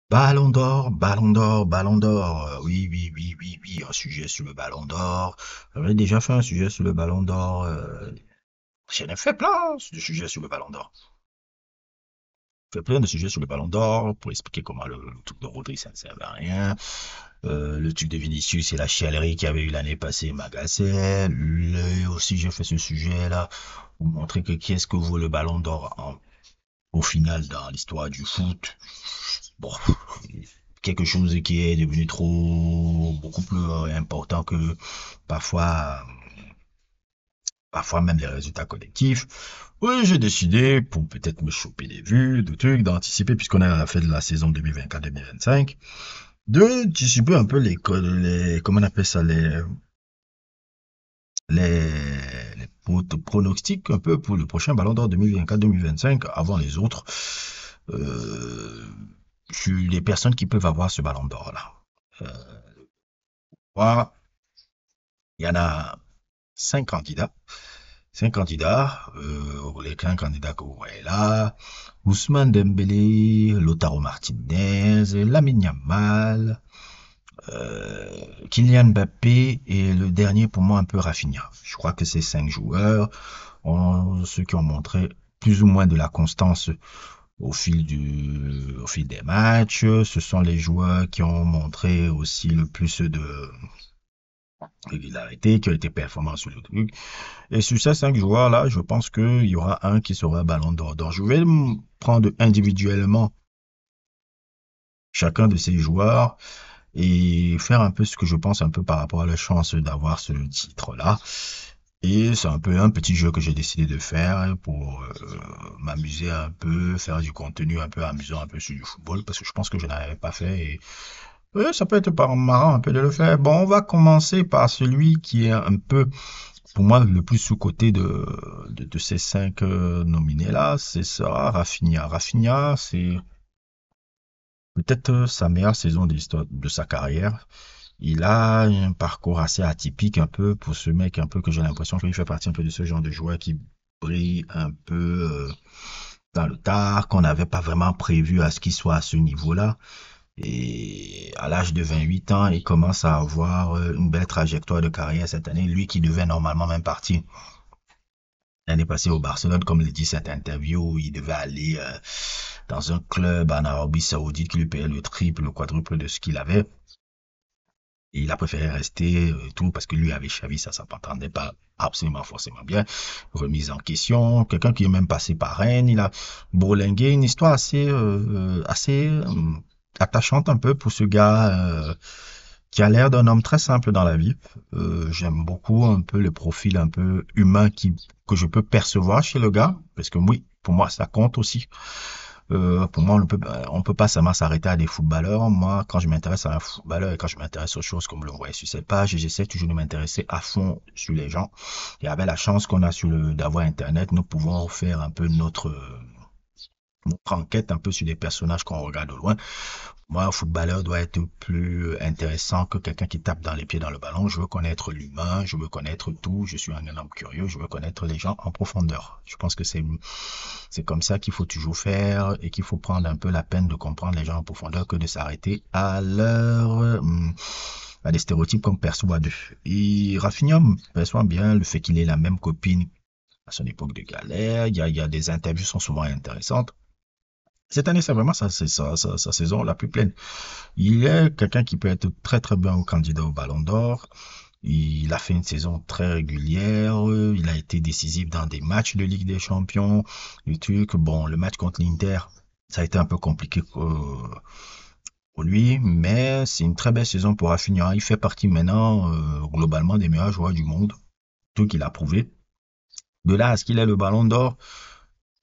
Ballon d'or, ballon d'or, ballon d'or. Oui, oui, oui, oui, oui, un sujet sur le ballon d'or. J'avais déjà fait un sujet sur le ballon d'or. J'en ai fait plein de sujets sur le ballon d'or. J'ai fait plein de sujets sur le ballon d'or pour expliquer comment le truc de Rodri, ça ne servait à rien. Le truc de Vinicius et la chialerie qu'il y avait eu l'année passée m'agaçait. Aussi, j'ai fait ce sujet-là pour montrer que qui est-ce que vaut le ballon d'or au final dans l'histoire du foot. Bon, quelque chose qui est devenu trop, beaucoup plus important que parfois, parfois même les résultats collectifs. Oui, j'ai décidé, pour peut-être me choper des vues, de trucs, d'anticiper, puisqu'on est à la fin de la saison 2024-2025, d'anticiper un peu comment on appelle ça, les, les pronostics un peu pour le prochain Ballon d'Or 2024-2025 avant les autres, euh, sur les personnes qui peuvent avoir ce Ballon d'Or là. Moi, il y en a cinq candidats. Cinq candidats, les cinq candidats que vous voyez là. Ousmane Dembélé, Lautaro Martinez, Lamine Yamal, Kylian Mbappé et le dernier pour moi un peu Rafinha. Je crois que ces cinq joueurs, ceux qui ont montré plus ou moins de la constance au fil des matchs. Ce sont les joueurs qui ont montré aussi le plus de régularité, qui ont été performants sur le truc. Et sur ces cinq joueurs-là, je pense qu'il y aura un qui sera ballon d'or. Donc, je vais prendre individuellement chacun de ces joueurs et faire un peu ce que je pense un peu par rapport à la chance d'avoir ce titre-là. Et c'est un peu un petit jeu que j'ai décidé de faire pour m'amuser un peu, faire du contenu un peu amusant un peu sur du football, parce que je pense que je n'avais pas fait. Et ça peut être marrant un peu de le faire. Bon, on va commencer par celui qui est un peu pour moi, le plus sous-coté de ces cinq nominés-là, c'est ça, Rafinha. Rafinha, c'est peut-être sa meilleure saison de l'histoire de sa carrière. Il a un parcours assez atypique un peu pour ce mec un peu que j'ai l'impression qu'il fait partie un peu de ce genre de joueur qui brille un peu dans le tard, qu'on n'avait pas vraiment prévu à ce qu'il soit à ce niveau-là. Et à l'âge de 28 ans, il commence à avoir une belle trajectoire de carrière cette année. Lui qui devait normalement même partir l'année passée au Barcelone, comme le dit cette interview, il devait aller dans un club en Arabie Saoudite qui lui payait le triple, le quadruple de ce qu'il avait. Et il a préféré rester tout parce que lui avec Xavi, ça s'entendait pas absolument forcément bien. Remise en question, quelqu'un qui est même passé par Rennes, il a bourlingué une histoire assez attachante un peu pour ce gars qui a l'air d'un homme très simple dans la vie. J'aime beaucoup un peu le profil un peu humain que je peux percevoir chez le gars, parce que oui, pour moi, ça compte aussi. Pour moi, on peut pas seulement s'arrêter à des footballeurs. Moi, quand je m'intéresse à un footballeur et quand je m'intéresse aux choses comme le voyez sur cette page, j'essaie toujours de m'intéresser à fond sur les gens. Et avec la chance qu'on a d'avoir Internet, nous pouvons faire un peu notre enquête un peu sur des personnages qu'on regarde de loin. Moi, un footballeur doit être plus intéressant que quelqu'un qui tape dans les pieds dans le ballon. Je veux connaître l'humain, je veux connaître tout. Je suis un homme curieux, je veux connaître les gens en profondeur. Je pense que c'est comme ça qu'il faut toujours faire et qu'il faut prendre un peu la peine de comprendre les gens en profondeur que de s'arrêter à des stéréotypes qu'on perçoit d'eux. Et Rafinha perçoit bien le fait qu'il ait la même copine à son époque de galère. Il y a des interviews qui sont souvent intéressantes. Cette année, c'est vraiment sa saison la plus pleine. Il est quelqu'un qui peut être très très bien au candidat au Ballon d'Or. Il a fait une saison très régulière. Il a été décisif dans des matchs de Ligue des Champions. Le truc, bon, le match contre l'Inter, ça a été un peu compliqué pour lui, mais c'est une très belle saison pour Rafinha. Il fait partie maintenant globalement des meilleurs joueurs du monde, tout qu'il a prouvé. De là à ce qu'il ait le Ballon d'Or,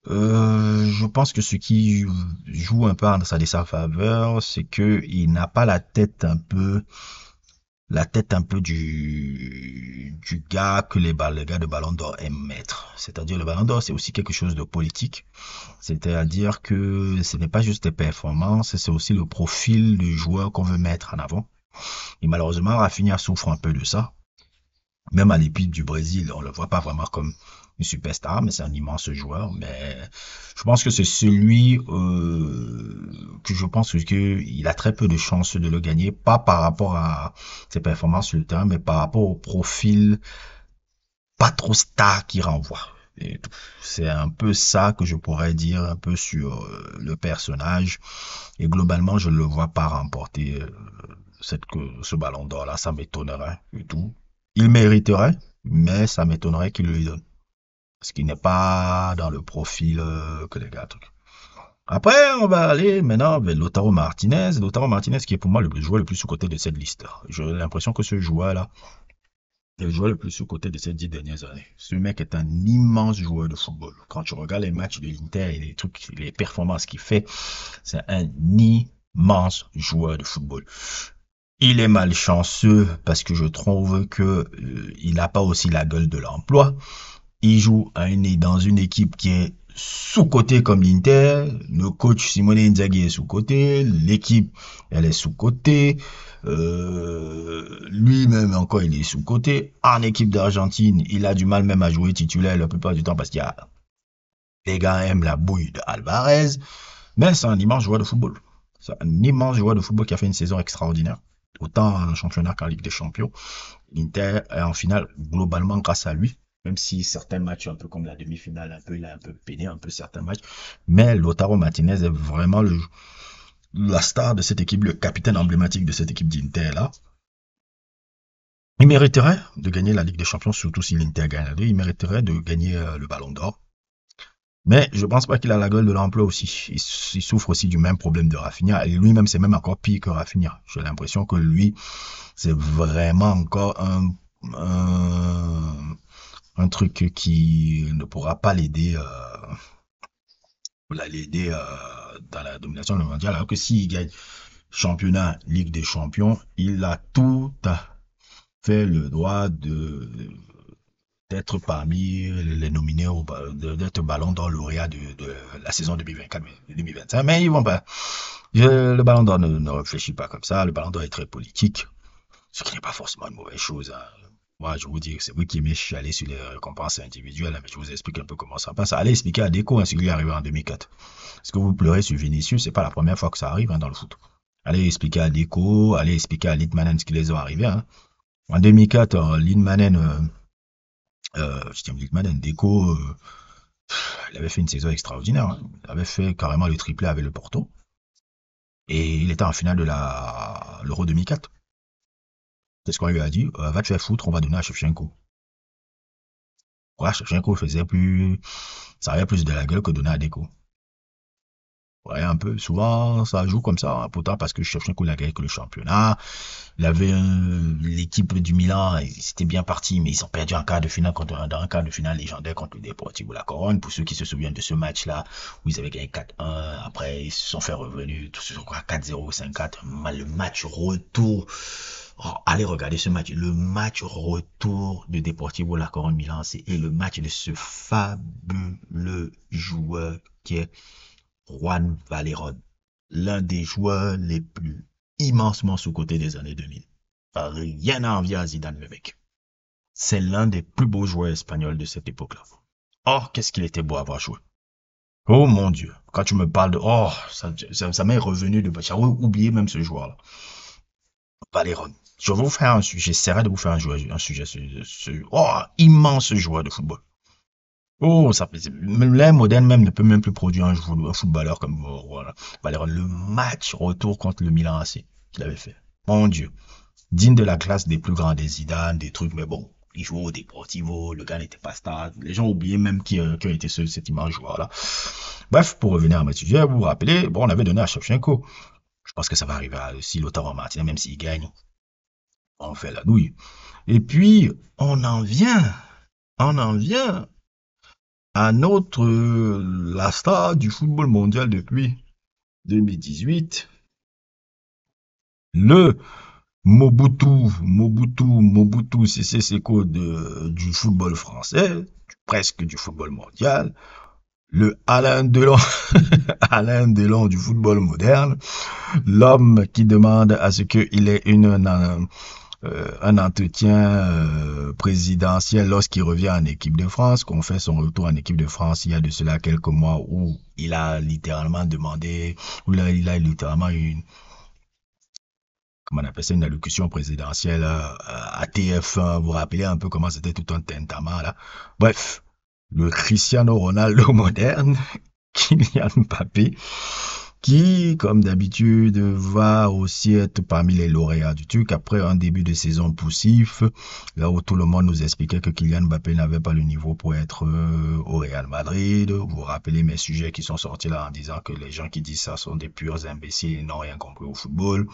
je pense que ce qui joue un peu en sa défaveur, c'est que il n'a pas la tête un peu du gars que les gars de Ballon d'Or aiment mettre. C'est-à-dire le Ballon d'Or, c'est aussi quelque chose de politique. C'est-à-dire que ce n'est pas juste des performances, c'est aussi le profil du joueur qu'on veut mettre en avant. Et malheureusement, Rafinha souffre un peu de ça. Même à l'équipe du Brésil, on le voit pas vraiment comme une superstar, mais c'est un immense joueur. Mais je pense que c'est celui que je pense que il a très peu de chances de le gagner, pas par rapport à ses performances sur le terrain, mais par rapport au profil pas trop star qu'il renvoie. Et tout. C'est un peu ça que je pourrais dire un peu sur le personnage. Et globalement, je ne le vois pas remporter ce ballon d'or là. Ça m'étonnerait et tout. Il mériterait, mais ça m'étonnerait qu'il le donne. Ce qui n'est pas dans le profil que les gars trucs. Après, on va aller maintenant vers Lautaro Martinez. Lautaro Martinez qui est pour moi le joueur le plus sous-coté de cette liste. J'ai l'impression que ce joueur-là est le joueur le plus sous-coté de ces 10 dernières années. Ce mec est un immense joueur de football. Quand tu regardes les matchs de l'Inter et les trucs, les performances qu'il fait, c'est un immense joueur de football. Il est malchanceux parce que je trouve que il n'a pas aussi la gueule de l'emploi. Il joue dans une équipe qui est sous-cotée comme l'Inter. Le coach Simone Inzaghi est sous-coté. L'équipe, elle est sous-cotée. Lui-même encore, il est sous-coté. En équipe d'Argentine, il a du mal même à jouer titulaire la plupart du temps parce qu'il y a les gars aiment la bouille de Alvarez. Mais c'est un immense joueur de football. C'est un immense joueur de football qui a fait une saison extraordinaire. Autant en championnat qu'en Ligue des Champions. L'Inter est en finale globalement grâce à lui. Même si certains matchs, un peu comme la demi-finale, il a un peu peiné un peu certains matchs. Mais Lautaro Martinez est vraiment la star de cette équipe, le capitaine emblématique de cette équipe d'Inter là. Il mériterait de gagner la Ligue des Champions, surtout si l'Inter gagne la 2. Il mériterait de gagner le Ballon d'Or. Mais je pense pas qu'il a la gueule de l'emploi aussi. Il souffre aussi du même problème de Rafinha. Et lui-même, c'est même encore pire que Rafinha. J'ai l'impression que lui, c'est vraiment encore un truc qui ne pourra pas l'aider dans la domination mondiale. Alors que s'il gagne championnat, Ligue des Champions, il a tout à fait le droit d'être parmi les nominés d'être ballon d'or lauréat de la saison 2024-2025. Mais ils vont pas. Le ballon d'or ne réfléchit pas comme ça. Le ballon d'or est très politique, ce qui n'est pas forcément une mauvaise chose. Hein. Moi, je vous dis, c'est vous qui aimez chialer sur les récompenses individuelles, mais je vous explique un peu comment ça passe. Allez expliquer à Deco, hein, ce qui lui est arrivé en 2004. Est-ce que vous pleurez sur Vinicius? C'est pas la première fois que ça arrive hein, dans le foot. Allez expliquer à Deco, allez expliquer à Litmanen ce qui les est arrivé. Hein. En 2004, Litmanen, Deco, il avait fait une saison extraordinaire. Hein. Il avait fait carrément le triplé avec le Porto. Et il était en finale de l'Euro 2004. C'est ce qu'on lui a dit. Va te faire foutre, on va donner à Shevchenko. Ouais, Shevchenko ça avait plus de la gueule que donner à Deco. Ouais, un peu. Souvent, ça joue comme ça. Hein, pourtant, parce que Shevchenko n'a gagné que le championnat. Il avait l'équipe du Milan, c'était bien parti, mais ils ont perdu en quart de finale dans un quart de finale légendaire contre le Deportivo La Corogne. Pour ceux qui se souviennent de ce match-là, où ils avaient gagné 4-1, après ils se sont fait revenir, tout ce quoi, 4-0, 5-4. Le match retour. Oh, allez regarder ce match. Le match retour de Deportivo La Corogne Milan, et le match de ce fabuleux joueur qui est Juan Valerón, l'un des joueurs les plus immensement sous-coté des années 2000. Rien à envier à Zidane, le mec. C'est l'un des plus beaux joueurs espagnols de cette époque-là. Oh, qu'est-ce qu'il était beau à avoir joué. Oh mon Dieu, quand tu me parles de... Oh, ça m'est revenu de... J'avais oublié même ce joueur-là. Valerón. Je vais vous faire un sujet, j'essaierai de vous faire un sujet sur ce... Oh, immense joueur de football. Oh, l'ère moderne même ne peut même plus produire un footballeur comme voilà. Valerón. Le match retour contre le Milan AC qu'il avait fait. Mon Dieu. Digne de la classe des plus grands des Zidane, des trucs, mais bon, il jouait au Deportivo, le gars n'était pas star. Les gens oubliaient même qui a été cet immense joueur-là. Bref, pour revenir à ma sujet, vous vous rappelez, bon, on avait donné à Shevchenko. Je pense que ça va arriver aussi Lautaro Martinez, même s'il gagne. On fait la douille. Et puis, on en vient à la star du football mondial depuis 2018, le Mobutu Sese Seko du football français, presque du football mondial, le Alain Delon, Alain Delon du football moderne, l'homme qui demande à ce qu'il ait un entretien présidentiel lorsqu'il revient en équipe de France, qu'on fait son retour en équipe de France il y a de cela quelques mois où il a littéralement demandé, où là, il a littéralement une, comment on appelle ça, une allocution présidentielle à TF1. Vous vous rappelez un peu comment c'était tout un tintamarre là. Bref, le Cristiano Ronaldo moderne, Kylian Mbappé, qui, comme d'habitude, va aussi être parmi les lauréats du truc après un début de saison poussif, là où tout le monde nous expliquait que Kylian Mbappé n'avait pas le niveau pour être au Real Madrid. Vous vous rappelez mes sujets qui sont sortis là en disant que les gens qui disent ça sont des purs imbéciles et n'ont rien compris au football.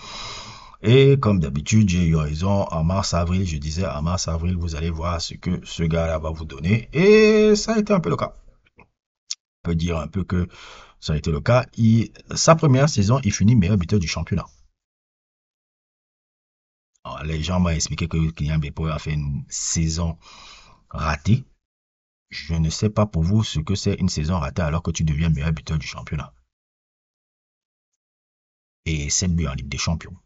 Et comme d'habitude, j'ai eu raison. En mars-avril, je disais, en mars-avril, vous allez voir ce que ce gars-là va vous donner. Et ça a été un peu le cas. On peut dire un peu que ça a été le cas. Sa première saison, il finit meilleur buteur du championnat. Alors, les gens m'ont expliqué que Kylian Mbappé a fait une saison ratée. Je ne sais pas pour vous ce que c'est une saison ratée alors que tu deviens meilleur buteur du championnat. Et 7 buts en Ligue des Champions.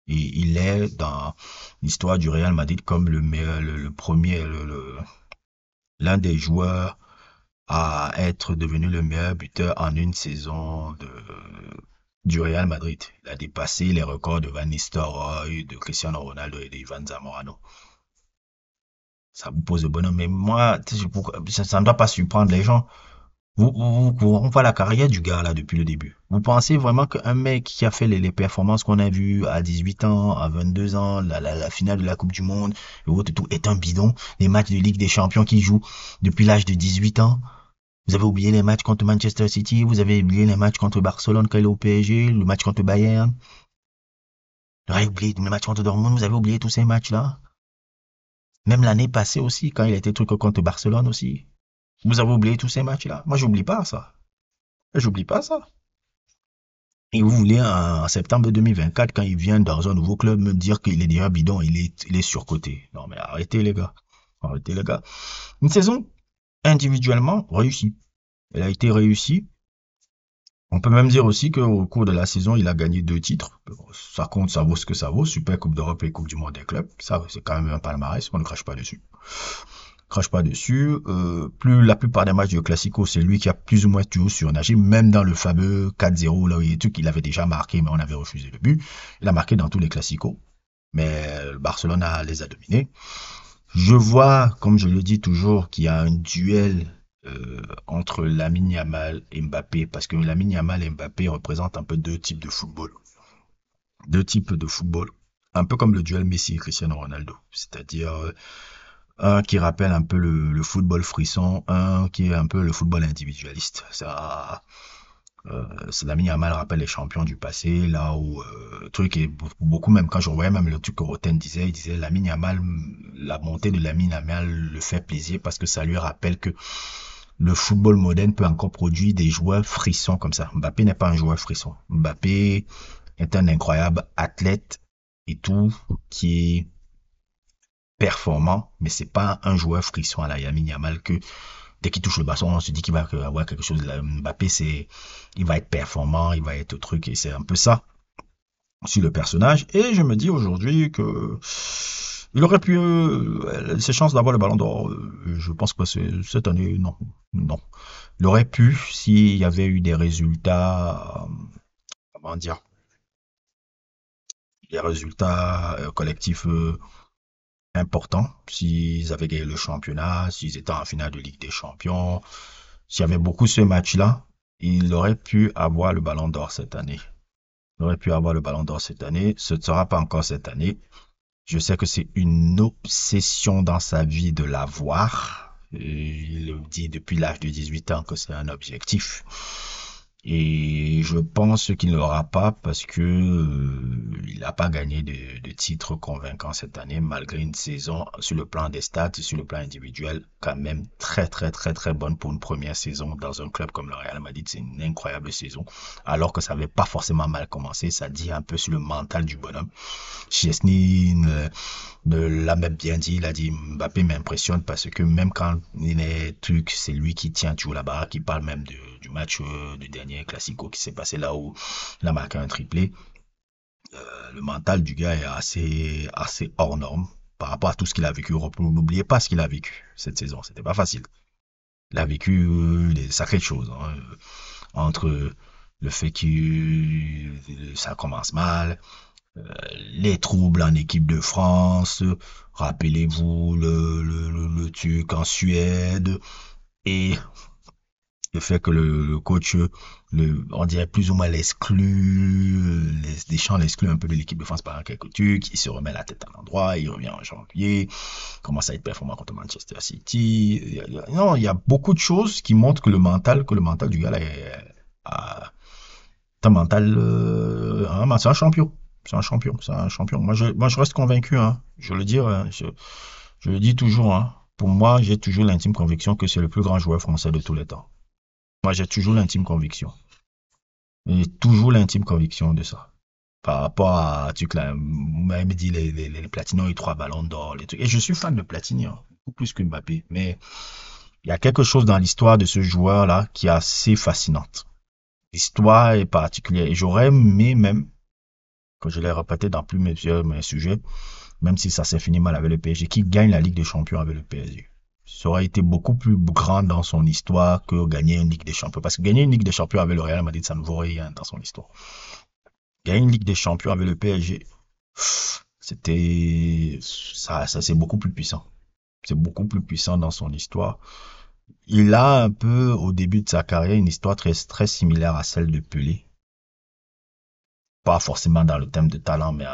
Et il est dans l'histoire du Real Madrid comme le meilleur, le premier, l'un des joueurs à être devenu le meilleur buteur en une saison du Real Madrid. Il a dépassé les records de Van Nistelrooy, de Cristiano Ronaldo et de Ivan Zamorano. Ça vous pose le bonhomme, mais moi, ça ne doit pas surprendre les gens. On voit la carrière du gars là depuis le début. Vous pensez vraiment qu'un mec qui a fait les performances qu'on a vues à 18 ans, à 22 ans, la finale de la Coupe du Monde, et autres, tout est un bidon. Les matchs de Ligue des Champions qu'il joue depuis l'âge de 18 ans. Vous avez oublié les matchs contre Manchester City, vous avez oublié les matchs contre Barcelone quand il est au PSG, le match contre Bayern. Vous avez oublié le match contre Dortmund, vous avez oublié tous ces matchs-là. Même l'année passée aussi, quand il était truc contre Barcelone aussi. Vous avez oublié tous ces matchs-là. Moi, j'oublie pas ça. J'oublie pas ça. Et vous voulez, en septembre 2024, quand il vient dans un nouveau club, me dire qu'il est déjà bidon, il est surcoté. Non, mais arrêtez, les gars. Arrêtez, les gars. Une saison individuellement réussie. Elle a été réussie. On peut même dire aussi qu'au cours de la saison, il a gagné 2 titres. Ça compte, ça vaut ce que ça vaut. Super Coupe d'Europe et Coupe du Monde des clubs. Ça, c'est quand même un palmarès. On ne crache pas dessus. Crache pas dessus. La plupart des matchs de Classico, c'est lui qui a plus ou moins toujours surnagé, même dans le fameux 4-0, là où il avait déjà marqué, mais on avait refusé le but. Il a marqué dans tous les Classicos. Mais Barcelone les a dominés. Je vois, comme je le dis toujours, qu'il y a un duel entre Lamine Yamal et Mbappé, parce que Lamine Yamal et Mbappé représentent un peu deux types de football. Deux types de football. Un peu comme le duel Messi et Cristiano Ronaldo. C'est-à-dire un qui rappelle un peu le football frisson, un qui est un peu le football individualiste. Ça, Lamine Yamal rappelle les champions du passé, là où le truc est beaucoup, même quand je voyais même le truc que Roten disait, il disait Lamine Yamal, la montée de Lamine Yamal le fait plaisir parce que ça lui rappelle que le football moderne peut encore produire des joueurs frissons comme ça. Mbappé n'est pas un joueur frisson. Mbappé est un incroyable athlète et tout, qui est performant, mais c'est pas un joueur frisson à la Lamine Yamal que dès qu'il touche le bâton, on se dit qu'il va avoir quelque chose. Mbappé, il va être performant, il va être au truc, et c'est un peu ça sur le personnage. Et je me dis aujourd'hui que il aurait pu ses chances d'avoir le ballon d'or. Je pense que cette année, non, non. Il aurait pu s'il y avait eu des résultats, comment dire, des résultats collectifs importants. S'ils avaient gagné le championnat, s'ils étaient en finale de Ligue des Champions, s'il y avait beaucoup ce match-là, il aurait pu avoir le ballon d'or cette année. Il aurait pu avoir le ballon d'or cette année. Ce ne sera pas encore cette année. Je sais que c'est une obsession dans sa vie de l'avoir. Il le dit depuis l'âge de 18 ans que c'est un objectif. Et je pense qu'il ne l'aura pas parce que il n'a pas gagné de titre convaincant cette année, malgré une saison sur le plan des stats et sur le plan individuel, quand même très très très très bonne pour une première saison dans un club comme le Real Madrid. C'est une incroyable saison, alors que ça n'avait pas forcément mal commencé. Ça dit un peu sur le mental du bonhomme. Chesney l'a même bien dit, il a dit Mbappé m'impressionne parce que même quand il est truc, c'est lui qui tient toujours la baraque, il parle même du match du dernier Classico qui s'est passé là où il a marqué un triplé. Le mental du gars est assez hors norme par rapport à tout ce qu'il a vécu. N'oubliez pas ce qu'il a vécu cette saison. C'était pas facile. Il a vécu des sacrées choses, hein, entre le fait que ça commence mal, les troubles en équipe de France, rappelez-vous le truc en Suède, et le fait que le coach, on dirait plus ou moins l'exclut, Deschamps l'exclut un peu de l'équipe de France par quelques trucs, il se remet la tête à l'endroit, il revient en janvier, commence à être performant contre Manchester City. Non, il y a beaucoup de choses qui montrent que le mental du gars là est un mental, c'est un champion. C'est un champion, c'est un champion. Moi, je reste convaincu, hein. Je le dis, hein, je le dis toujours, hein. Pour moi, j'ai toujours l'intime conviction que c'est le plus grand joueur français de tous les temps. Moi, j'ai toujours l'intime conviction. J'ai toujours l'intime conviction de ça. Par rapport à, tu là, vous m'avez dit les Platini ont eu 3 ballons d'or, les trucs. Et je suis fan de Platini, hein, beaucoup plus que Mbappé. Mais il y a quelque chose dans l'histoire de ce joueur-là qui est assez fascinante. L'histoire est particulière. Et j'aurais aimé même, que je l'ai répété dans plusieurs mes sujets, même si ça s'est fini mal avec le PSG, qui gagne la Ligue des Champions avec le PSG. Ça aurait été beaucoup plus grand dans son histoire que gagner une Ligue des Champions. Parce que gagner une Ligue des Champions avec le Real Madrid, ça ne vaut rien dans son histoire. Gagner une Ligue des Champions avec le PSG, ça c'est beaucoup plus puissant. C'est beaucoup plus puissant dans son histoire. Il a un peu, au début de sa carrière, une histoire très similaire à celle de Pelé. Pas forcément dans le thème de talent, mais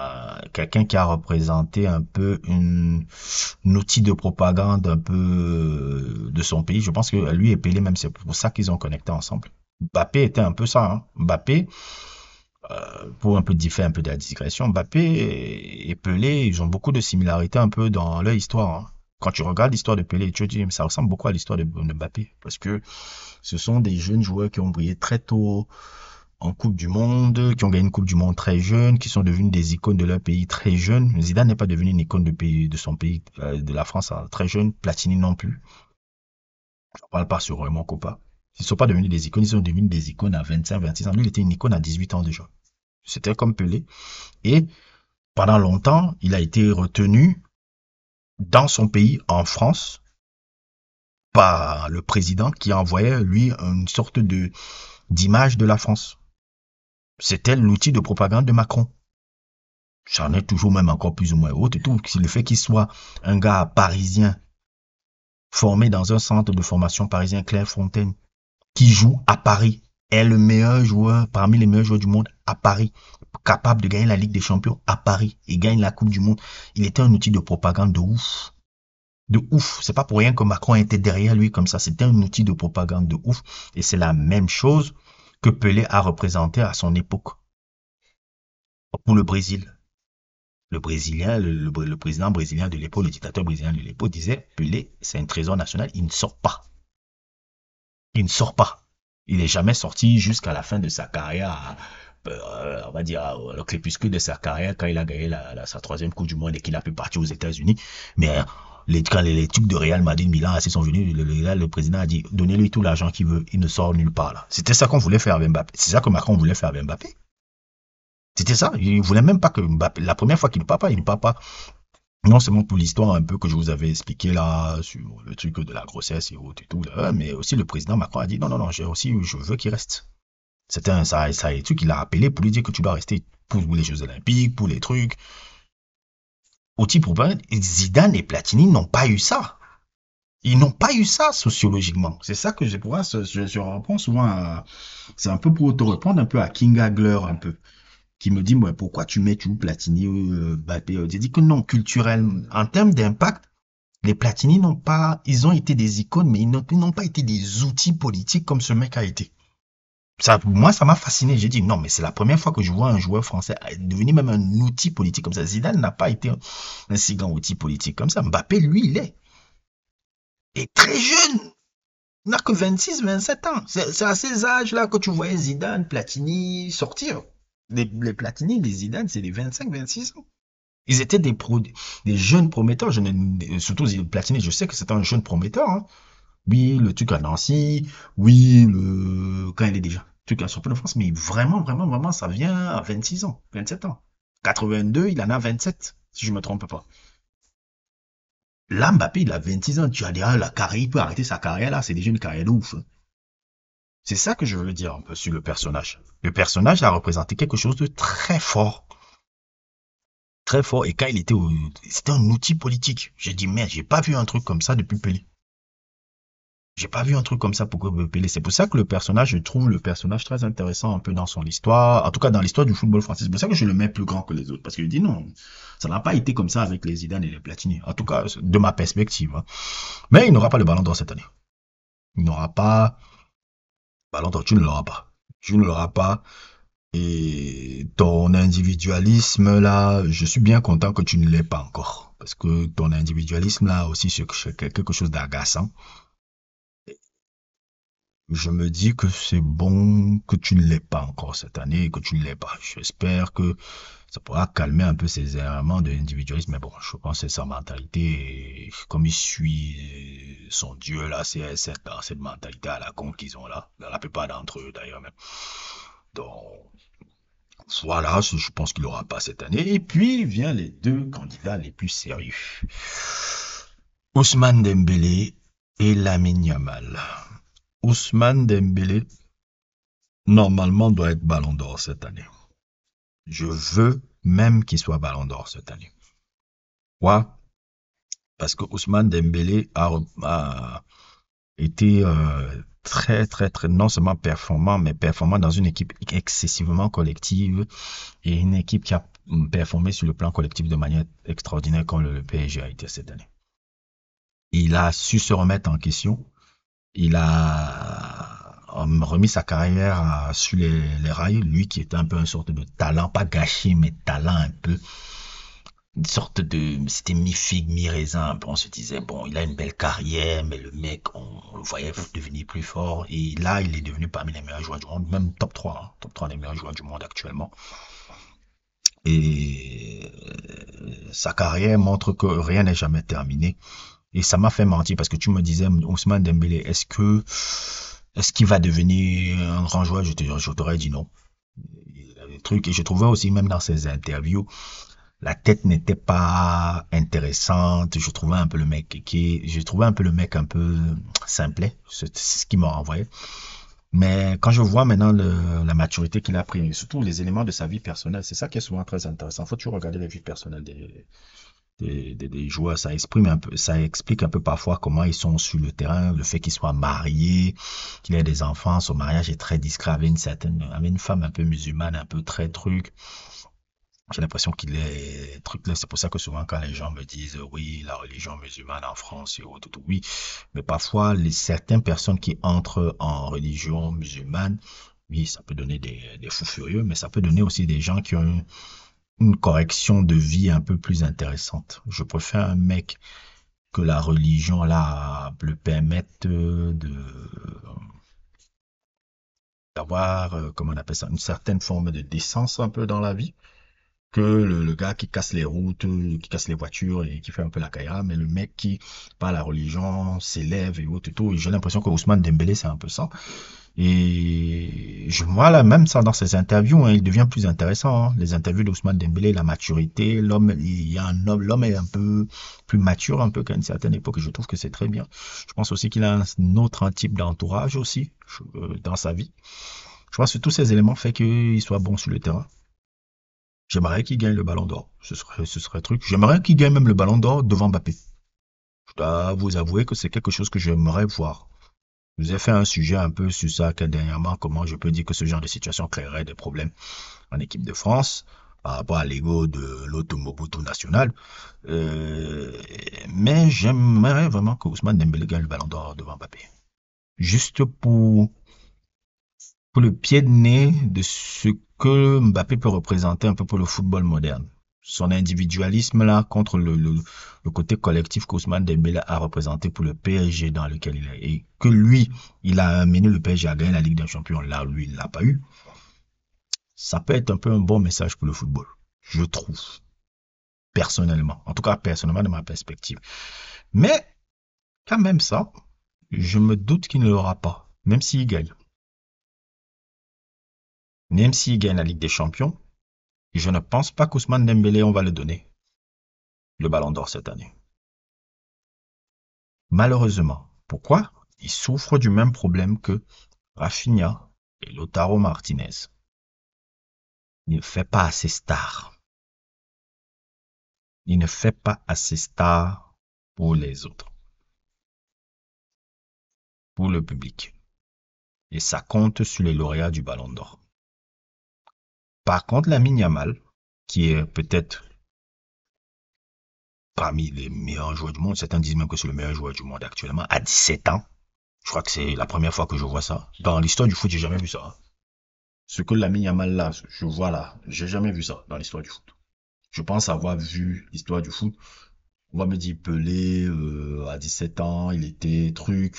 quelqu'un qui a représenté un peu un outil de propagande un peu de son pays. Je pense que lui et Pelé, même, c'est pour ça qu'ils ont connecté ensemble. Mbappé était un peu ça, hein. Mbappé, pour un peu faire un peu de la digression, Mbappé et Pelé, ils ont beaucoup de similarités un peu dans leur histoire, hein. Quand tu regardes l'histoire de Pelé, tu te dis, ça ressemble beaucoup à l'histoire de Mbappé, parce que ce sont des jeunes joueurs qui ont brillé très tôt en Coupe du Monde, qui ont gagné une Coupe du Monde très jeune, qui sont devenus des icônes de leur pays très jeunes. Zidane n'est pas devenu une icône de son pays, de la France, très jeune. Platini non plus. Je ne parle pas sur Raymond Kopa. Ils ne sont pas devenus des icônes, ils sont devenus des icônes à 25, 26 ans. Lui, il était une icône à 18 ans déjà. C'était comme Pelé. Et pendant longtemps, il a été retenu dans son pays, en France, par le président qui envoyait, lui, une sorte d'image de la France. C'était l'outil de propagande de Macron. J'en ai toujours même encore plus ou moins haute et tout. Le fait qu'il soit un gars parisien, formé dans un centre de formation parisien Clairefontaine, qui joue à Paris, est le meilleur joueur, parmi les meilleurs joueurs du monde à Paris, capable de gagner la Ligue des Champions à Paris et gagne la Coupe du Monde. Il était un outil de propagande de ouf. De ouf. C'est pas pour rien que Macron était derrière lui comme ça. C'était un outil de propagande de ouf. Et c'est la même chose que Pelé a représenté à son époque pour le Brésil. Le Brésilien, le président brésilien de l'époque, le dictateur brésilien de l'époque disait, Pelé, c'est un trésor national, il ne sort pas. Il ne sort pas. Il n'est jamais sorti jusqu'à la fin de sa carrière, on va dire, au crépuscule de sa carrière, quand il a gagné sa 3e Coupe du Monde et qu'il a pu partir aux États-Unis. Mais quand les trucs de Real Madrid, Milan, sont venus, le président a dit, donnez-lui tout l'argent qu'il veut, il ne sort nulle part là. C'était ça qu'on voulait faire avec Mbappé. C'est ça que Macron voulait faire avec Mbappé. C'était ça. Il voulait même pas que Mbappé, la première fois qu'il ne part pas, il ne part pas. Non seulement pour l'histoire un peu que je vous avais expliqué là, sur le truc de la grossesse et autres et tout, là, mais aussi le président Macron a dit non, non, non, je veux qu'il reste. C'était ça a truc qu'il a appelé pour lui dire que tu dois rester pour les Jeux Olympiques, pour les trucs. Au type pour Zidane et Platini n'ont pas eu ça. Ils n'ont pas eu ça sociologiquement. C'est ça que pour moi, je reprends souvent c'est un peu pour te répondre un peu à King Hagler un peu qui me dit, ouais, pourquoi tu mets tout Platini, Mbappé? J'ai dit que non, culturel, en termes d'impact, les Platini n'ont pas, ils ont été des icônes, mais ils n'ont pas été des outils politiques comme ce mec a été. Ça, moi, ça m'a fasciné. J'ai dit, non, mais c'est la première fois que je vois un joueur français devenir même un outil politique comme ça. Zidane n'a pas été un si grand outil politique comme ça. Mbappé, lui, il est. Et très jeune. Il n'a que 26, 27 ans. C'est à ces âges-là que tu voyais Zidane, Platini sortir. Les Platini, les Zidane, c'est des 25, 26 ans. Ils étaient des jeunes prometteurs. Surtout Platini, je sais que c'était un jeune prometteur, hein. Oui, le truc à Nancy. Oui, quand il est déjà. Le truc à champion de France. Mais vraiment, vraiment, vraiment, ça vient à 26 ans, 27 ans. 82, il en a 27, si je me trompe pas. Là, Mbappé, il a 26 ans. Tu as dit, ah, la carrière, il peut arrêter sa carrière là. C'est déjà une carrière de ouf. C'est ça que je veux dire un peu sur le personnage. Le personnage a représenté quelque chose de très fort. Très fort. Et quand il était c'était un outil politique. J'ai dit, merde, j'ai pas vu un truc comme ça depuis Pelé. J'ai pas vu un truc comme ça pour Pelé. C'est pour ça que le personnage, je trouve le personnage très intéressant un peu dans son histoire. En tout cas, dans l'histoire du football français. C'est pour ça que je le mets plus grand que les autres. Parce que je dis non, ça n'a pas été comme ça avec les Zidane et les Platini. En tout cas, de ma perspective, hein. Mais il n'aura pas le ballon d'or cette année. Il n'aura pas, ballon d'or, tu ne l'auras pas. Tu ne l'auras pas. Et ton individualisme là, je suis bien content que tu ne l'aies pas encore. Parce que ton individualisme là aussi, c'est quelque chose d'agaçant. Je me dis que c'est bon que tu ne l'aies pas encore cette année, que tu ne l'aies pas. J'espère que ça pourra calmer un peu ces éléments d'individualisme. Mais bon, je pense que c'est sa mentalité. Et comme il suit son Dieu là, c'est cette mentalité à la con qu'ils ont là. Dans la plupart d'entre eux d'ailleurs même. Donc, voilà, je pense qu'il n'aura pas cette année. Et puis, vient les deux candidats les plus sérieux. Ousmane Dembélé et Lamine Yamal. Ousmane Dembélé, normalement, doit être Ballon d'Or cette année. Je veux même qu'il soit Ballon d'Or cette année. Pourquoi? Parce que Ousmane Dembélé a été très, très, très, non seulement performant, mais performant dans une équipe excessivement collective et une équipe qui a performé sur le plan collectif de manière extraordinaire comme le PSG a été cette année. Il a su se remettre en question. Il a remis sa carrière sur les rails. Lui qui était un peu une sorte de talent, pas gâché, mais talent un peu. Une sorte de, c'était mi-figue, mi-raisin. On se disait, bon, il a une belle carrière, mais le mec, on le voyait devenir plus fort. Et là, il est devenu parmi les meilleurs joueurs du monde, même top 3, hein, top 3 des meilleurs joueurs du monde actuellement. Et sa carrière montre que rien n'est jamais terminé. Et ça m'a fait mentir parce que tu me disais, Ousmane Dembélé, est-ce qu'il va devenir un grand joueur? Je t'aurais dit non. Le truc, et je trouvais aussi même dans ses interviews, la tête n'était pas intéressante. Je trouvais un peu le mec je trouvais un peu le mec un peu simplet. C'est ce qui m'a renvoyé. Mais quand je vois maintenant la maturité qu'il a pris, et surtout les éléments de sa vie personnelle, c'est ça qui est souvent très intéressant. Faut toujours regarder la vie personnelle des joueurs. Ça exprime un peu, ça explique un peu parfois comment ils sont sur le terrain, le fait qu'ils soient mariés, qu'il ait des enfants. Son mariage est très discret avec une femme un peu musulmane, un peu très truc. J'ai l'impression qu'il est truc là. C'est pour ça que souvent quand les gens me disent oui, la religion musulmane en France et autres, oui. Mais parfois, certaines personnes qui entrent en religion musulmane, oui, ça peut donner des fous furieux, mais ça peut donner aussi des gens qui ont une correction de vie un peu plus intéressante. Je préfère un mec que la religion là le permette d'avoir, comment on appelle ça, une certaine forme de décence un peu dans la vie, que le gars qui casse les routes, qui casse les voitures et qui fait un peu la caïra, mais le mec qui, par la religion, s'élève et autres et tout. Et j'ai l'impression que Ousmane Dembélé, c'est un peu ça. Et je vois là même ça dans ses interviews, hein, il devient plus intéressant, hein. Les interviews d'Ousmane Dembélé, la maturité, l'homme, il y a un homme, l'homme est un peu plus mature un peu qu'à une certaine époque. Et je trouve que c'est très bien. Je pense aussi qu'il a un autre type d'entourage aussi dans sa vie. Je pense que tous ces éléments font qu'il soit bon sur le terrain. J'aimerais qu'il gagne le ballon d'or. Ce serait un truc. J'aimerais qu'il gagne même le ballon d'or devant Mbappé. Je dois vous avouer que c'est quelque chose que j'aimerais voir. Je vous ai fait un sujet un peu sur ça dernièrement, comment je peux dire que ce genre de situation créerait des problèmes en équipe de France par rapport à l'ego de l'automobutu national. Euh, mais j'aimerais vraiment que Ousmane Dembélé gagne le ballon d'or devant Mbappé. Juste pour le pied de nez de ce que Mbappé peut représenter un peu pour le football moderne. Son individualisme là contre le côté collectif qu'Ousmane Dembélé a représenté pour le PSG dans lequel il est. Et que lui, il a amené le PSG à gagner la Ligue des Champions. Là, lui, il l'a pas eu. Ça peut être un peu un bon message pour le football. Je trouve. Personnellement. En tout cas, personnellement, de ma perspective. Mais, quand même ça, je me doute qu'il ne l'aura pas. Même s'il gagne. Même s'il gagne la Ligue des Champions, Et je ne pense pas qu'Ousmane Dembélé, on va le donner, le ballon d'or cette année. Malheureusement. Pourquoi? Il souffre du même problème que Rafinha et Lautaro Martinez. Il ne fait pas assez star. Il ne fait pas assez star pour les autres, pour le public. Et ça compte sur les lauréats du ballon d'or. Par contre, Lamine Yamal, qui est peut-être parmi les meilleurs joueurs du monde, certains disent même que c'est le meilleur joueur du monde actuellement, à 17 ans. Je crois que c'est la première fois que je vois ça. Dans l'histoire du foot, j'ai jamais vu ça, hein. Ce que Lamine Yamal là, je vois là, j'ai jamais vu ça dans l'histoire du foot. Je pense avoir vu l'histoire du foot. On va me dire Pelé, à 17 ans, il était truc.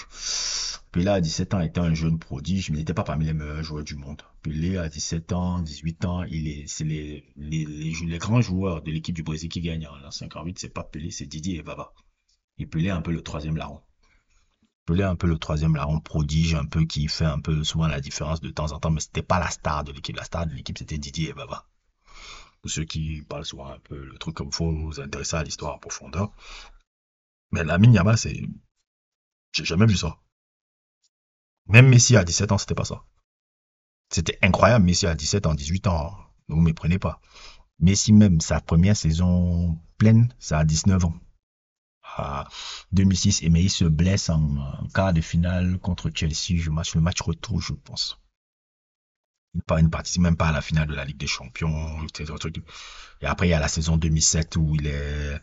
Pelé à 17 ans était un jeune prodige, mais il n'était pas parmi les meilleurs joueurs du monde. Pelé à 17 ans, 18 ans, c'est les grands joueurs de l'équipe du Brésil qui gagnent en 58, c'est pas Pelé, c'est Didier et Baba. Et Pelé est un peu le troisième larron. Pelé est un peu le troisième larron prodige, un peu qui fait un peu souvent la différence de temps en temps, mais c'était pas la star de l'équipe. La star de l'équipe, c'était Didier et Baba. Pour ceux qui parlent souvent un peu le truc comme faut vous intéresser à l'histoire en profondeur. Mais Lamine Yamal, j'ai jamais vu ça. Même Messi à 17 ans, c'était pas ça. C'était incroyable, Messi à 17 ans, 18 ans. Ne vous méprenez pas. Messi même, sa première saison pleine, ça a 19 ans. À 2006, et mais il se blesse en quart de finale contre Chelsea, le match retour, je pense. Il ne participe même pas à la finale de la Ligue des Champions. Et après, il y a la saison 2007 où il est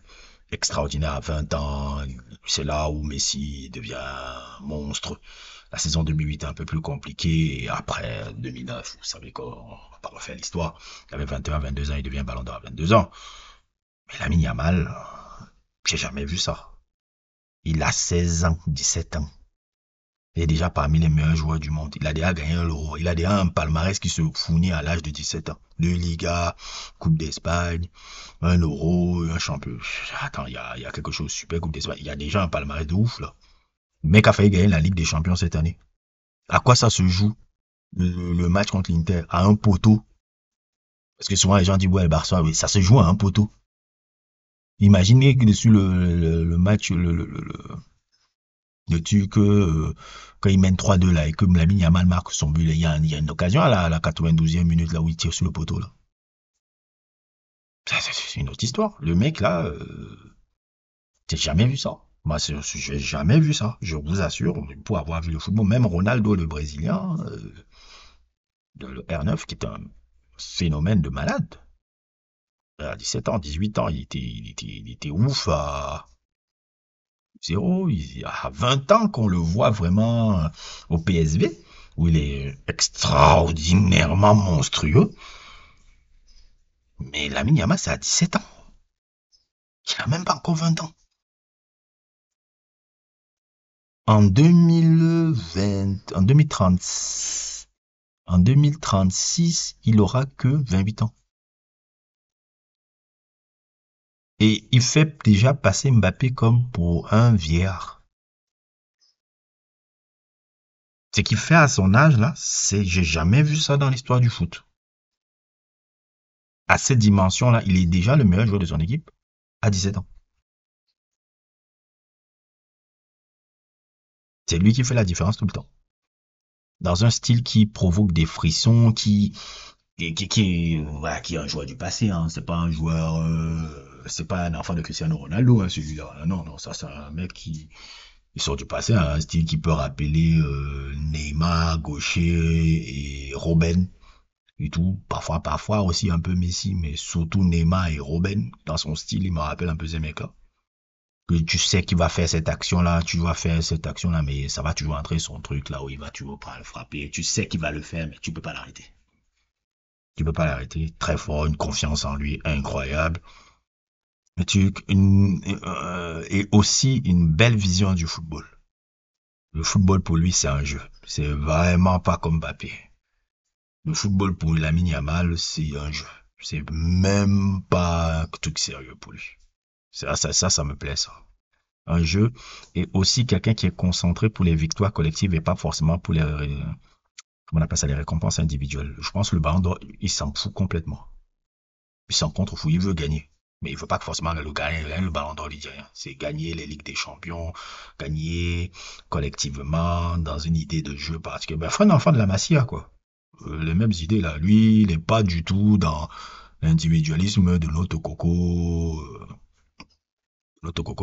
extraordinaire à 20 ans. C'est là où Messi devient un monstre. La saison 2008 est un peu plus compliquée. Et après 2009, vous savez qu'on va pas refaire l'histoire. Il avait 21, 22 ans, il devient ballon d'or à 22 ans. Mais Lamine Yamal, j'ai jamais vu ça. Il a 16 ans, 17 ans. Il est déjà parmi les meilleurs joueurs du monde. Il a déjà gagné l'Euro. Il a déjà un palmarès qui se fournit à l'âge de 17 ans. Deux Ligas, Coupe d'Espagne, un Euro, un champion. Attends, il y a quelque chose de super, Coupe d'Espagne. Il y a déjà un palmarès de ouf, là. Le mec a failli gagner la Ligue des Champions cette année. À quoi ça se joue, le match contre l'Inter? À un poteau. Parce que souvent les gens disent, ouais, le Barça, oui, ça se joue à un poteau. Imaginez que dessus le match, le truc, quand il mène 3-2 là, et que Lamine Yamal marque son but, il y a une occasion à la 92e minute là où il tire sur le poteau là. C'est une autre histoire. Le mec là, j'ai jamais vu ça. Moi, j'ai jamais vu ça. Je vous assure, pour avoir vu le football, même Ronaldo, le Brésilien, le R9, qui est un phénomène de malade. À 17 ans, 18 ans, il était ouf à zéro. Il y a 20 ans qu'on le voit vraiment au PSV, où il est extraordinairement monstrueux. Mais Lamine Yamal, c'est à 17 ans. Il n'a même pas encore 20 ans. En 2020, en 2030, en 2036, il aura que 28 ans. Et il fait déjà passer Mbappé comme pour un vieillard. Ce qu'il fait à son âge là, j'ai jamais vu ça dans l'histoire du foot. À cette dimension-là, il est déjà le meilleur joueur de son équipe à 17 ans. C'est lui qui fait la différence tout le temps. Dans un style qui provoque des frissons, voilà, qui est un joueur du passé, hein. C'est pas un joueur, c'est pas un enfant de Cristiano Ronaldo, hein, celui-là. Non, non, ça c'est un mec qui il sort du passé, hein, un style qui peut rappeler Neymar, Gaucher et Robben et tout. Parfois aussi un peu Messi, mais surtout Neymar et Robben. Dans son style, il me rappelle un peu ces mecs-là. Que tu sais qu'il va faire cette action-là, tu vas faire cette action-là, mais ça va toujours entrer son truc là où il va toujours pas le frapper. Tu sais qu'il va le faire, mais tu peux pas l'arrêter. Tu peux pas l'arrêter. Très fort, une confiance en lui incroyable. Et aussi une belle vision du football. Le football pour lui, c'est un jeu. C'est vraiment pas comme Mbappé. Le football pour Lamine Yamal, c'est un jeu. C'est même pas un truc sérieux pour lui. Ça me plaît, ça. Un jeu et aussi quelqu'un qui est concentré pour les victoires collectives et pas forcément pour comment on appelle ça, les récompenses individuelles. Je pense que le ballon d'or, il s'en fout complètement. Il s'en contrefou, il veut gagner. Mais il veut pas que forcément le gagner, le ballon d'or, il dit rien. C'est gagner les Ligues des Champions, gagner collectivement, dans une idée de jeu particulière. Ben, faut un enfant de la Masia, quoi. Les mêmes idées, là. Lui, il n'est pas du tout dans l'individualisme de notre Coco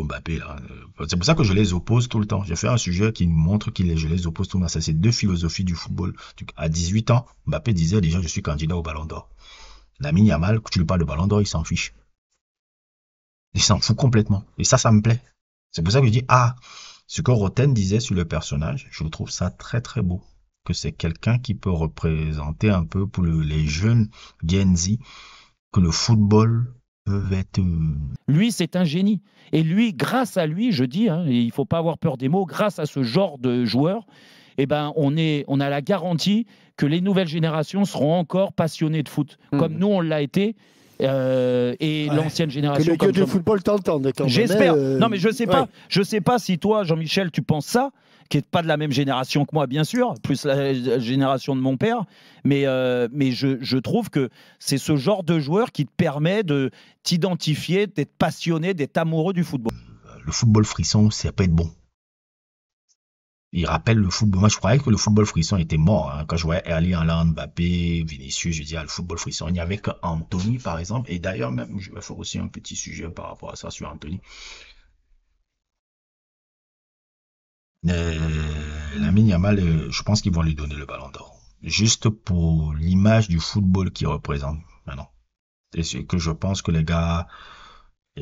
Mbappé, là. C'est pour ça que je les oppose tout le temps. J'ai fait un sujet qui montre que je les oppose tout le temps. Ça, c'est deux philosophies du football. À 18 ans, Mbappé disait déjà, je suis candidat au ballon d'or. Lamine Yamal, quand tu lui parles de ballon d'or, il s'en fiche. Il s'en fout complètement. Et ça me plaît. C'est pour ça que je dis, ce que Roten disait sur le personnage, je trouve ça très très beau. Que c'est quelqu'un qui peut représenter un peu pour les jeunes Gen Z, que le football peut être... Lui, c'est un génie. Et lui, grâce à lui, je dis, hein, il ne faut pas avoir peur des mots, grâce à ce genre de joueur, eh ben, on a la garantie que les nouvelles générations seront encore passionnées de foot. Comme nous, on l'a été. Et l'ancienne génération. Que le dieu du football t'entende quand même. J'espère. Non, mais je sais pas. Je sais pas si toi, Jean-Michel, tu penses ça, qui n'est pas de la même génération que moi, bien sûr, plus la génération de mon père. Mais je trouve que c'est ce genre de joueur qui te permet de t'identifier, d'être passionné, d'être amoureux du football. Le football frisson, ça peut être bon. Il rappelle le football. Moi, je croyais que le football frisson était mort. Hein. Quand je voyais Erling Haaland, Mbappé, Vinicius, je disais, le football frisson. Il n'y avait qu'Anthony, par exemple. Et d'ailleurs, même, je vais faire aussi un petit sujet par rapport à ça sur Anthony. Lamine Yamal, je pense qu'ils vont lui donner le ballon d'or. Juste pour l'image du football qu'il représente maintenant. C'est ce que je pense que les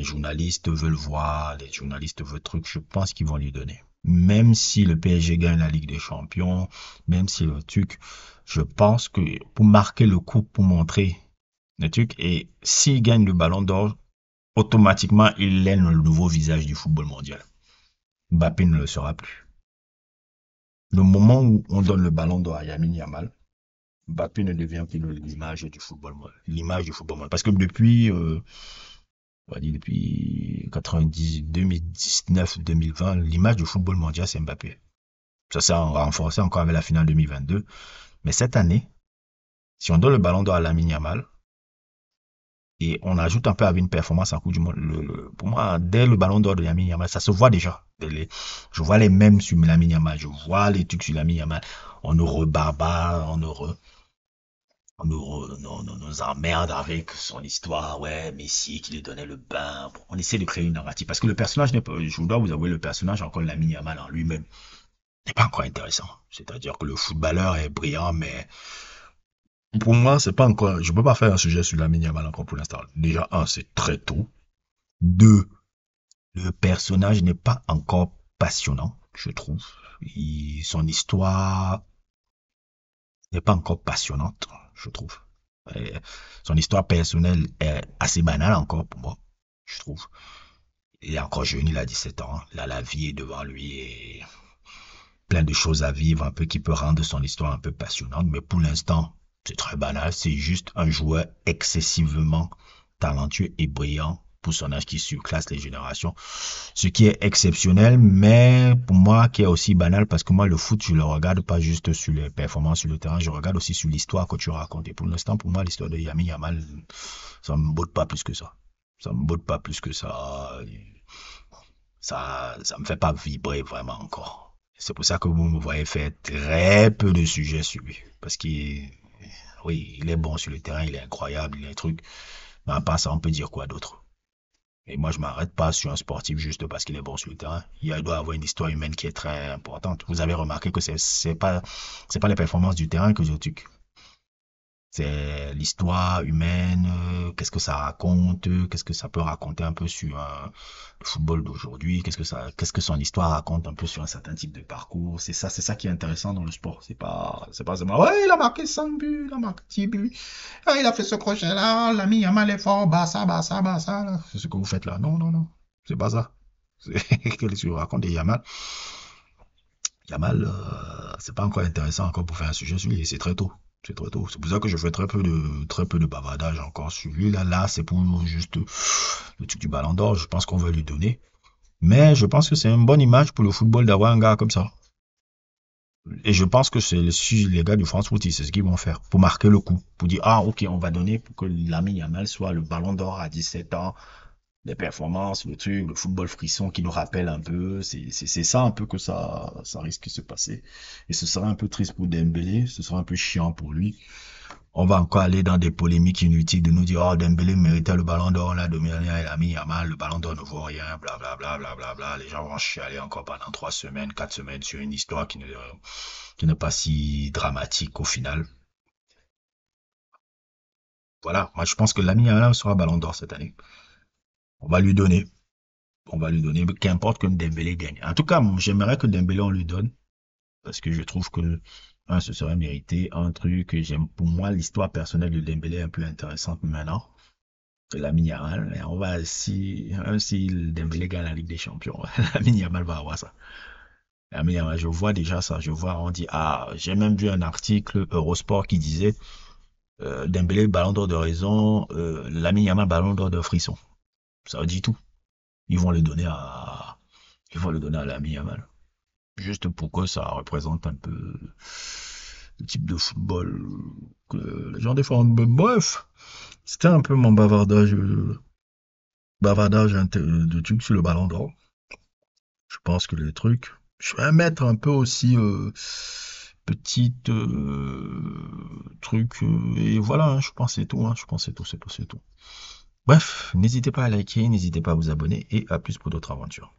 journalistes veulent voir, les journalistes veulent trucs, je pense qu'ils vont lui donner. Même si le PSG gagne la Ligue des Champions, même si le truc, je pense que pour marquer le coup, pour montrer le truc, et s'il gagne le ballon d'or, automatiquement, il lène le nouveau visage du football mondial. Mbappé ne le sera plus. Le moment où on donne le ballon d'or à Lamine Yamal, Mbappé ne devient plus l'image du football mondial. L'image du football mondial. Parce que depuis... on va dire depuis 90, 2019, 2020, l'image du football mondial, c'est Mbappé. Ça s'est renforcé encore avec la finale 2022. Mais cette année, si on donne le ballon d'or à Lamine Yamal, et on ajoute un peu avec une performance en Coupe du Monde, pour moi, dès le ballon d'or de Lamine Yamal, ça se voit déjà. Je vois les mêmes sur Lamine Yamal, je vois les trucs sur Lamine Yamal. On nous rebarbare, on nous emmerde avec son histoire, ouais, Messi qui lui donnait le bain. Bon, on essaie de créer une narrative. Parce que le personnage n'est pas, je dois vous avouer, le personnage, encore Lamine Yamal en lui-même, n'est pas encore intéressant. C'est-à-dire que le footballeur est brillant, mais pour moi, c'est pas encore, je peux pas faire un sujet sur Lamine Yamal encore pour l'instant. Déjà, c'est très tôt. 2, le personnage n'est pas encore passionnant, je trouve. Son histoire n'est pas encore passionnante, je trouve. Son histoire personnelle est assez banale encore pour moi, je trouve. Il est encore jeune, il a 17 ans. Là, la vie est devant lui et plein de choses à vivre, un peu qui peut rendre son histoire un peu passionnante. Mais pour l'instant, c'est très banal. C'est juste un joueur excessivement talentueux et brillant pour son âge qui surclasse les générations. Ce qui est exceptionnel, mais pour moi, qui est aussi banal, parce que moi, le foot, je le regarde pas juste sur les performances sur le terrain, je regarde aussi sur l'histoire que tu racontes. Et pour l'instant, pour moi, l'histoire de Lamine Yamal, ça me botte pas plus que ça. Ça me botte pas plus que ça. Ça me fait pas vibrer vraiment encore. C'est pour ça que vous me voyez faire très peu de sujets sur lui. Parce qu'il est bon sur le terrain, il est incroyable, il est un truc. Mais à part ça, on peut dire quoi d'autre? Et moi, je m'arrête pas sur un sportif juste parce qu'il est bon sur le terrain. Il doit avoir une histoire humaine qui est très importante. Vous avez remarqué que c'est pas les performances du terrain que je tue. C'est l'histoire humaine, qu'est-ce que ça raconte, qu'est-ce que ça peut raconter un peu sur le football d'aujourd'hui, qu'est-ce que son histoire raconte un peu sur un certain type de parcours. C'est ça qui est intéressant dans le sport. C'est pas seulement, ouais, il a marqué 5 buts, il a marqué 10 buts, il a fait ce crochet-là, l'ami Yamal est fort, bah ça, là. C'est ce que vous faites là. Non, c'est pas ça. Qu'est-ce que vous racontez Yamal? Yamal, c'est pas encore intéressant encore pour faire un sujet sur lui, c'est très tôt. C'est très tôt. C'est pour ça que je fais très peu de bavardage encore sur lui. Là, c'est pour juste le truc du ballon d'or. Je pense qu'on va lui donner. Mais je pense que c'est une bonne image pour le football d'avoir un gars comme ça. Et je pense que c'est les gars du France Foot, c'est ce qu'ils vont faire pour marquer le coup, pour dire ah ok on va donner pour que Lamine Yamal soit le Ballon d'Or à 17 ans, les performances, le truc, le football frisson qui nous rappelle un peu, c'est ça un peu que ça risque de se passer. Et ce serait un peu triste pour Dembélé, ce serait un peu chiant pour lui. On va encore aller dans des polémiques inutiles de nous dire oh Dembélé méritait le Ballon d'Or la demi-dernière, il a mis Yamal, le Ballon d'Or ne vaut rien, bla bla bla bla bla bla. Les gens vont chialer encore pendant 3 semaines, 4 semaines sur une histoire qui n'est pas si dramatique au final. Voilà, moi je pense que Lamine Yamal sera Ballon d'Or cette année. On va lui donner. On va lui donner, qu'importe que Dembélé gagne. En tout cas, j'aimerais que Dembélé on lui donne, parce que je trouve que ce serait mérité. Un truc que j'aime, pour moi, l'histoire personnelle de Dembélé est un peu intéressante maintenant. Lamine Yamal, mais on va si Dembélé gagne la Ligue des Champions, Lamine Yamal va avoir ça. Lamine Yamal, je vois déjà ça, on dit ah, j'ai même vu un article Eurosport qui disait Dembélé Ballon d'Or de raison, Lamine Yamal Ballon d'Or de frisson. Ça dit tout. Ils vont le donner à Lamine Yamal. Juste pour que ça représente un peu le type de football que les gens défendent. Bref, c'était un peu mon bavardage de trucs sur le Ballon d'Or. Je pense que les trucs. Je vais mettre un peu aussi petite truc et voilà. Je pense c'est tout. Je pense c'est tout. Bref, n'hésitez pas à liker, n'hésitez pas à vous abonner et à plus pour d'autres aventures.